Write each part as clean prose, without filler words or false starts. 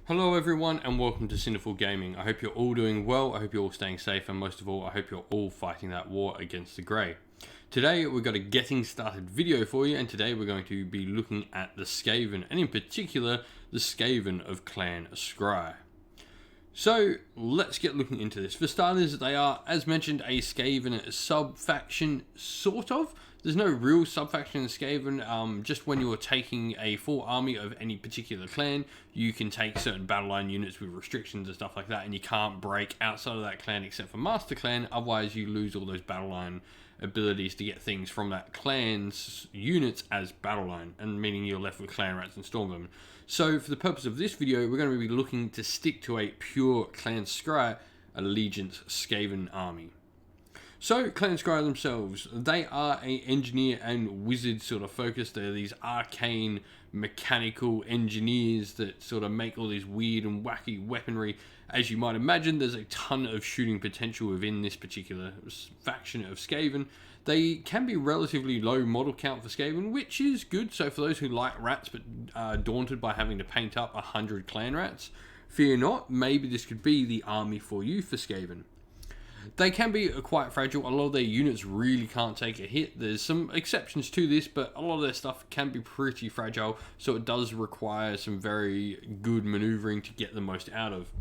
Hello everyone and welcome to Sinful Gaming. I hope you're all doing well, I hope you're all staying safe, and most of all, I hope you're all fighting that war against the Grey. Today we've got a getting started video for you, and today we're going to be looking at the Skaven, and in particular, the Skaven of Clan Skyre. So let's get looking into this. For starters, they are, as mentioned, a Skaven sub-faction, sort of. There's no real sub-faction in Skaven, just when you're taking a full army of any particular clan, you can take certain battle line units with restrictions and stuff like that, and you can't break outside of that clan except for Master Clan, otherwise you lose all those battle line abilities to get things from that clan's units as battle line, and meaning you're left with clan rats and stormvermin. So for the purpose of this video, we're going to be looking to stick to a pure Clan Skyre Allegiance Skaven army. So, Clan Skyre themselves, they are an engineer and wizard sort of focus. They're these arcane mechanical engineers that sort of make all these weird and wacky weaponry. As you might imagine, there's a ton of shooting potential within this particular faction of Skaven. They can be relatively low model count for Skaven, which is good. So for those who like rats but are daunted by having to paint up 100 clan rats, fear not, maybe this could be the army for you for Skaven. They can be quite fragile. A lot of their units really can't take a hit. There's some exceptions to this, but a lot of their stuff can be pretty fragile, so it does require some very good maneuvering to get the most out of.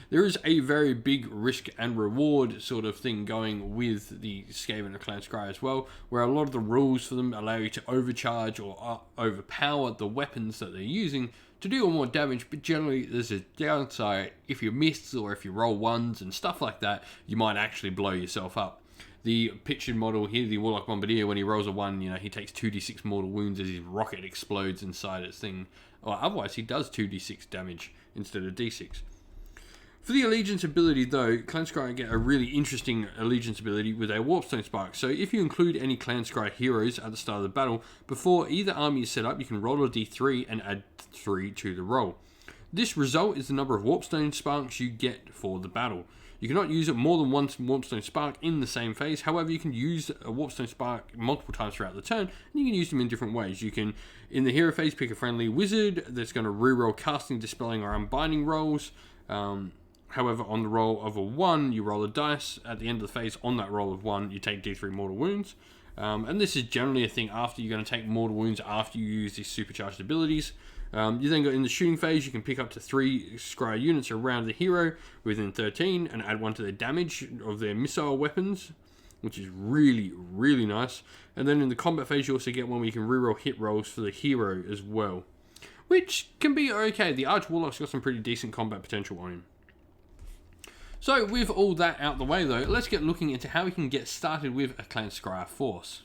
There is a very big risk and reward sort of thing going with the Skaven of Clan Skyre as well, where a lot of the rules for them allow you to overcharge or overpower the weapons that they're using to deal more damage, but generally there's a downside. If you miss or if you roll ones and stuff like that, you might actually blow yourself up. The pictured model here, the Warlock Bombardier, when he rolls a 1, he takes 2d6 mortal wounds as his rocket explodes inside its thing. Or otherwise, he does 2d6 damage instead of d6. For the Allegiance ability though, Clan Skyre get a really interesting Allegiance ability with a Warpstone Spark. So if you include any Clan Skyre heroes at the start of the battle, before either army is set up, you can roll a d3 and add 3 to the roll. This result is the number of Warpstone Sparks you get for the battle. You cannot use it more than one Warpstone Spark in the same phase. However, you can use a Warpstone Spark multiple times throughout the turn, and you can use them in different ways. You can, in the hero phase, pick a friendly wizard that's going to reroll casting, dispelling, or unbinding rolls. However, on the roll of a 1, you roll a dice. At the end of the phase, on that roll of 1, you take d3 mortal wounds. And this is generally a thing after you're going to take mortal wounds after you use these supercharged abilities. You then go in the shooting phase, you can pick up to 3 Skryre units around the hero within 13 and add 1 to their damage of their missile weapons, which is really, really nice. And then in the combat phase, you also get one where you can reroll hit rolls for the hero as well, which can be okay. The Arch Warlock's got some pretty decent combat potential on him. So with all that out the way though, let's get looking into how we can get started with a Clan Skyre force.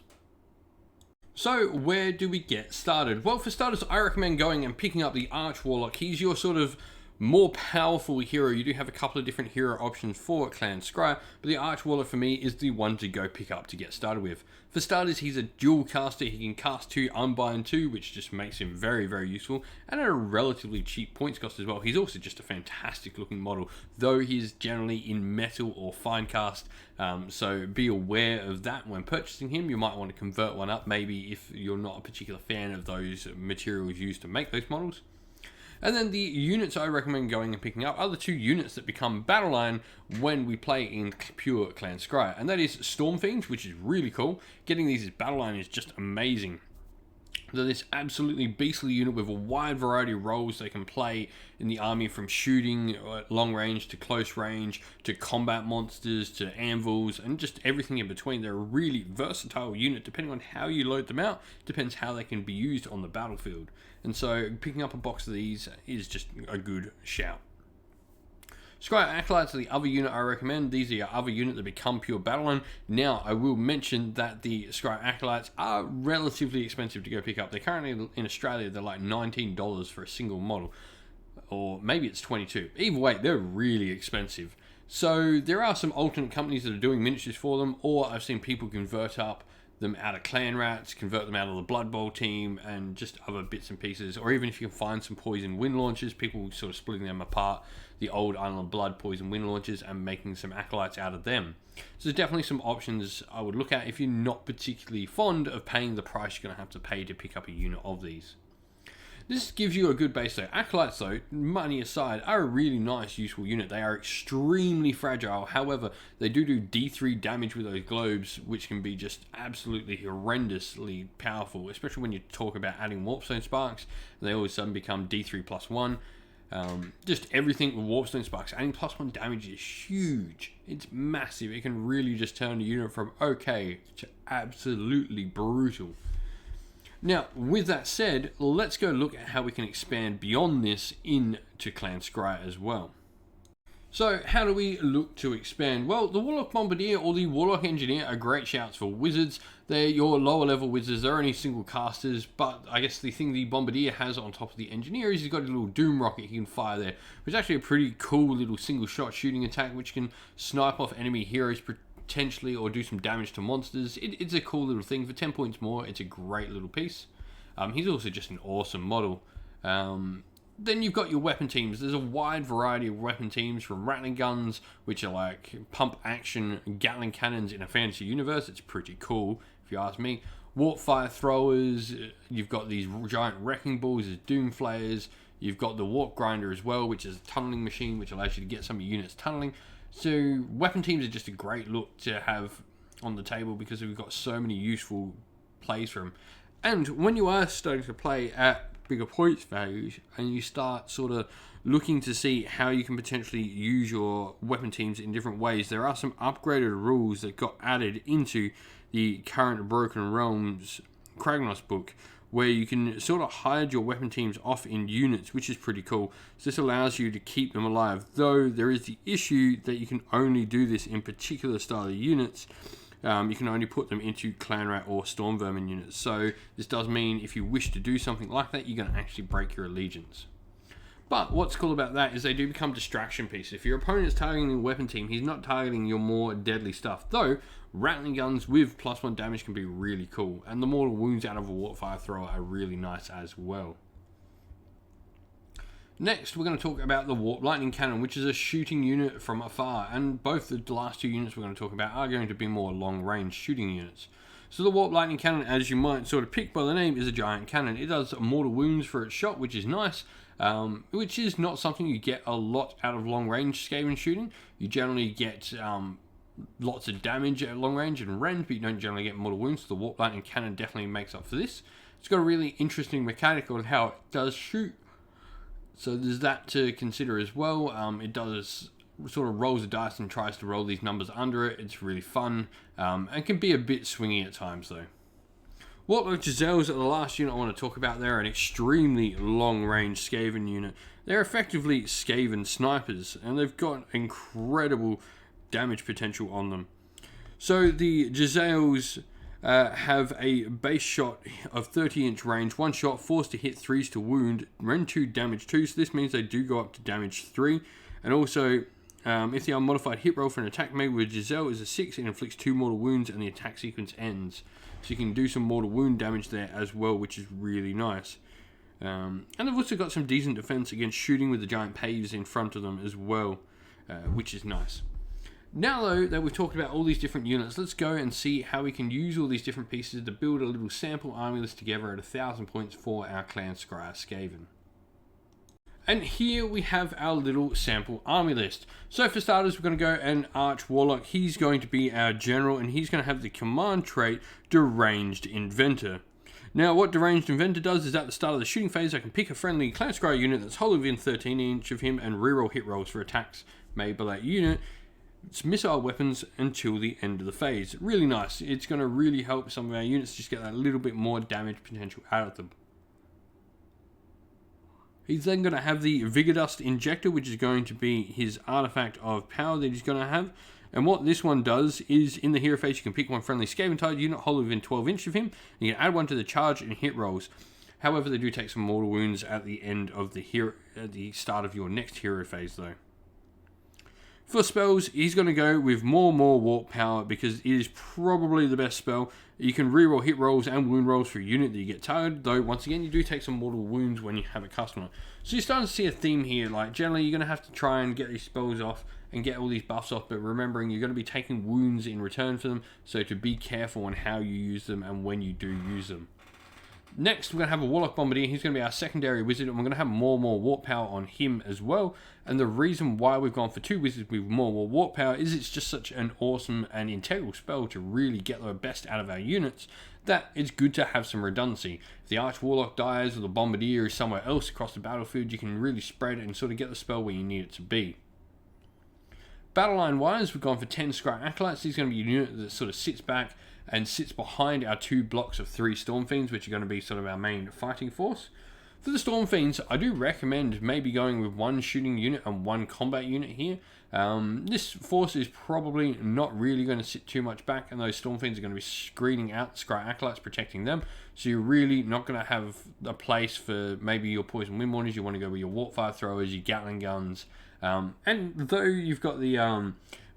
So where do we get started? Well, for starters, I recommend going and picking up the Arch Warlock. He's your sort of more powerful hero. You do have a couple of different hero options for Clan Skyre, but the Arch Warlock for me is the one to go pick up to get started with. For starters, he's a dual caster. He can cast 2, unbind 2, which just makes him very, very useful, and at a relatively cheap points cost as well. He's also just a fantastic looking model, though he's generally in metal or fine cast, so be aware of that when purchasing him. You might want to convert one up, maybe if you're not a particular fan of those materials used to make those models. And then the units I recommend going and picking up are the 2 units that become battle line when we play in pure Clan Skyre, and that is Storm Fiends, which is really cool. Getting these as battle line is just amazing. They're this absolutely beastly unit with a wide variety of roles they can play in the army, from shooting at long range to close range to combat monsters to anvils and just everything in between. They're a really versatile unit. Depending on how you load them out, depends how they can be used on the battlefield. And so picking up a box of these is just a good shout. Skryre Acolytes are the other unit I recommend. These are your other unit that become pure battle line. Now, I will mention that the Skryre Acolytes are relatively expensive to go pick up. They're currently in Australia, they're like $19 for a single model, or maybe it's $22. Either way, they're really expensive. So there are some alternate companies that are doing miniatures for them, or I've seen people convert up them out of clan rats, convert them out of the Blood Bowl team, and just other bits and pieces. Or even if you can find some poison wind launchers, people sort of splitting them apart, the old Island Blood poison wind launchers, and making some acolytes out of them. So there's definitely some options I would look at if you're not particularly fond of paying the price you're going to have to pay to pick up a unit of these. This gives you a good base though. Acolytes though, money aside, are a really nice, useful unit. They are extremely fragile. However, they do D3 damage with those globes, which can be just absolutely horrendously powerful, especially when you talk about adding Warpstone Sparks. They all of a sudden become D3 plus 1. Just everything with Warpstone Sparks, adding +1 damage is huge. It's massive. It can really just turn a unit from okay to absolutely brutal. Now, with that said, let's go look at how we can expand beyond this into Clan Skyre as well. So, how do we look to expand? Well, the Warlock Bombardier or the Warlock Engineer are great shouts for wizards. They're your lower level wizards. They're only single casters, but I guess the thing the Bombardier has on top of the Engineer is he's got a little Doom Rocket he can fire there, which is actually a pretty cool little single shot shooting attack, which can snipe off enemy heroes potentially or do some damage to monsters. It's a cool little thing. For 10 points more, it's a great little piece. He's also just an awesome model. Then you've got your weapon teams. There's a wide variety of weapon teams, from rattling guns, which are like pump action Gatling cannons in a fantasy universe. It's pretty cool, if you ask me. Warp fire throwers. You've got these giant wrecking balls as doom flayers. You've got the warp grinder as well, which is a tunneling machine, which allows you to get some of your units tunneling. So weapon teams are just a great look to have on the table because we've got so many useful plays for them. And when you are starting to play at bigger points values and you start sort of looking to see how you can potentially use your weapon teams in different ways, there are some upgraded rules that got added into the current Broken Realms Kragnos book, where you can sort of hide your weapon teams off in units, which is pretty cool. So this allows you to keep them alive, though there is the issue that you can only do this in particular style of units. You can only put them into Clan Rat or Storm Vermin units. So this does mean if you wish to do something like that, you're going to actually break your allegiance. But what's cool about that is they do become distraction pieces. If your opponent is targeting a weapon team, he's not targeting your more deadly stuff. Though, rattling guns with +1 damage can be really cool. And the mortal wounds out of a warp fire thrower are really nice as well. Next, we're going to talk about the Warp Lightning Cannon, which is a shooting unit from afar, and both the last two units we're going to talk about are going to be more long-range shooting units. So the Warp Lightning Cannon, as you might sort of pick by the name, is a giant cannon. It does mortal wounds for its shot, which is nice, which is not something you get a lot out of long-range Skaven shooting. You generally get lots of damage at long range and rend, but you don't generally get mortal wounds. So the Warp Lightning Cannon definitely makes up for this. It's got a really interesting mechanic on how it does shoot. So there's that to consider as well. It does sort of rolls the dice and tries to roll these numbers under it. It's really fun and can be a bit swingy at times though. Warlock Giselles are the last unit I want to talk about. They're an extremely long-range Skaven unit. They're effectively Skaven snipers, and they've got incredible damage potential on them. So the Giselles have a base shot of 30-inch range, 1 shot, forced to hit, 3s to wound, rend 2, damage 2, so this means they do go up to damage 3, and also if the unmodified hit roll for an attack made with Giselle is a 6, it inflicts 2 mortal wounds and the attack sequence ends. So you can do some mortal wound damage there as well, which is really nice. And they've also got some decent defense against shooting with the giant paves in front of them as well, which is nice. Now though that we've talked about all these different units, let's go and see how we can use all these different pieces to build a little sample army list together at 1,000 points for our Clan Skyre Skaven. And here we have our little sample army list. So for starters, we're going to go an Arch Warlock. He's going to be our general, and he's going to have the command trait Deranged Inventor. Now what Deranged Inventor does is at the start of the shooting phase, I can pick a friendly Clan Skyre unit that's wholly within 13 inch of him and reroll hit rolls for attacks made by that unit. It's missile weapons until the end of the phase. Really nice. It's going to really help some of our units just get that little bit more damage potential out of them. He's then going to have the Vigor Dust Injector, which is going to be his artifact of power that he's going to have. And what this one does is, in the hero phase, you can pick one friendly Skaven-type unit wholly within 12 inch of him, and you can add one to the charge and hit rolls. However, they do take some mortal wounds at the end of the hero, at the start of your next hero phase, though. For spells, he's going to go with more warp power because it is probably the best spell. You can reroll hit rolls and wound rolls for a unit that you get targeted, though once again you do take some mortal wounds when you have a customer. So you're starting to see a theme here, like generally you're going to have to try and get these spells off and get all these buffs off, but remembering you're going to be taking wounds in return for them, so to be careful on how you use them and when you do use them. Next, we're going to have a Warlock Bombardier. He's going to be our secondary wizard, and we're going to have more warp power on him as well. And the reason why we've gone for 2 wizards with more warp power is it's just such an awesome and integral spell to really get the best out of our units that it's good to have some redundancy. If the Arch Warlock dies or the Bombardier is somewhere else across the battlefield, you can really spread it and sort of get the spell where you need it to be. Battle line wise, we've gone for 10 Skryre Acolytes. He's going to be a unit that sort of sits back and sits behind our 2 blocks of 3 Storm Fiends, which are going to be sort of our main fighting force. For the Storm Fiends, I do recommend maybe going with 1 shooting unit and 1 combat unit here. This force is probably not really going to sit too much back, and those Storm Fiends are going to be screening out Skryre Acolytes, protecting them. So you're really not going to have a place for maybe your Poison Windwarders. You want to go with your Warpfire Throwers, your Gatling Guns. And though you've got the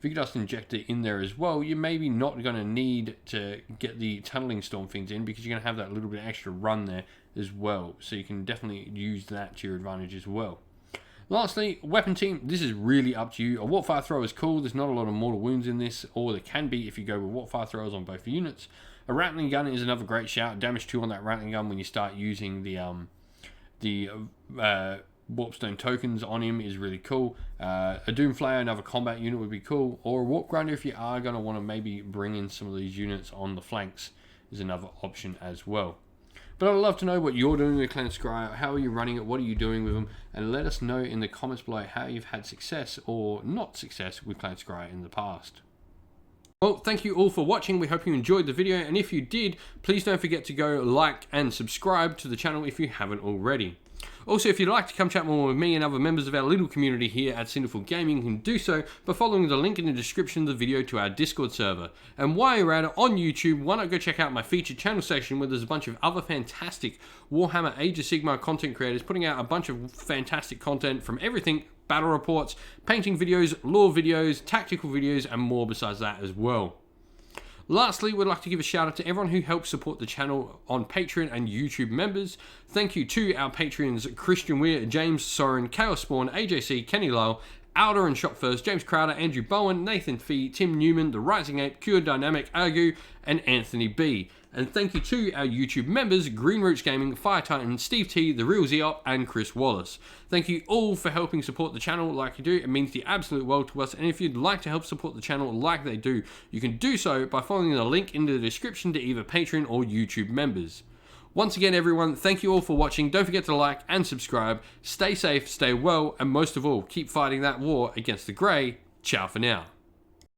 Vigdust Injector in there as well, you're maybe not going to need to get the Tunneling Storm Fiends in, because you're going to have that little bit of extra run there as well. So you can definitely use that to your advantage as well. Lastly, weapon team, this is really up to you. A Warpfire Thrower is cool. There's not a lot of mortal wounds in this, or there can be if you go with Warpfire Throwers on both units. A Rattling Gun is another great shout. Damage 2 on that Rattling Gun when you start using the Warpstone tokens on him is really cool. A Doomflayer, another combat unit, would be cool. Or a Warp Grinder if you are going to want to maybe bring in some of these units on the flanks is another option as well. But I'd love to know what you're doing with Clan Skyre. How are you running it? What are you doing with them? And let us know in the comments below how you've had success or not success with Clan Skyre in the past. Well, thank you all for watching. We hope you enjoyed the video. And if you did, please don't forget to go like and subscribe to the channel if you haven't already. Also, if you'd like to come chat more with me and other members of our little community here at Sinful Gaming, you can do so by following the link in the description of the video to our Discord server. And while you're at it on YouTube, why not go check out my featured channel section where there's a bunch of other fantastic Warhammer Age of Sigmar content creators putting out a bunch of fantastic content from everything: battle reports, painting videos, lore videos, tactical videos, and more besides that as well. Lastly, we'd like to give a shout out to everyone who helps support the channel on Patreon and YouTube members. Thank you to our Patreons Christian Weir, James Soren, Chaos Spawn, AJC, Kenny Lyle, Alder and Shot First, James Crowder, Andrew Bowen, Nathan Fee, Tim Newman, The Rising Ape, Cure Dynamic, Argu, and Anthony B. And thank you to our YouTube members, Green Roots Gaming, Fire Titan, Steve T, The Real Zeop, and Chris Wallace. Thank you all for helping support the channel like you do. It means the absolute world to us. And if you'd like to help support the channel like they do, you can do so by following the link in the description to either Patreon or YouTube members. Once again, everyone, thank you all for watching. Don't forget to like and subscribe. Stay safe, stay well, and most of all, keep fighting that war against the Grey. Ciao for now.